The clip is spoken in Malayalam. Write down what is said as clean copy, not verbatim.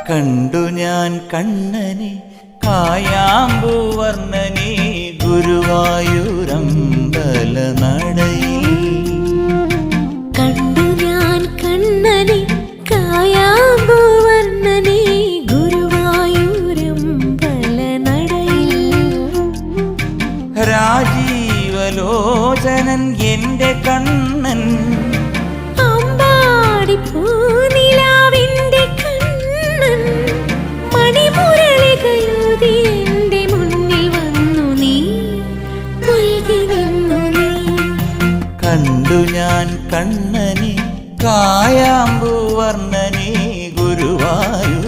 കണ്ടു ഞാൻ കണ്ണനെ കായാമ്പൂവർണ്ണനെ ഗുരുവായൂരമ്പല നടയിൽ. കണ്ടു ഞാൻ കണ്ണനെ കായാമ്പൂവർണ്ണനെ ഗുരുവായൂരമ്പല നടയിൽ. രാജീവലോചനൻ എന്റെ കണ്ണൻ അമ്പാടി പൂനിലാവിന്റെ കണ്ണൻ മണിമുരളികയൂതി എന്റെ മുന്നിൽ വന്നു നീ മുഴുകി നിന്നു നീ. കണ്ടു ഞാൻ കണ്ണനെ കായാമ്പൂവർണ്ണനെ ഗുരുവായൂരമ്പല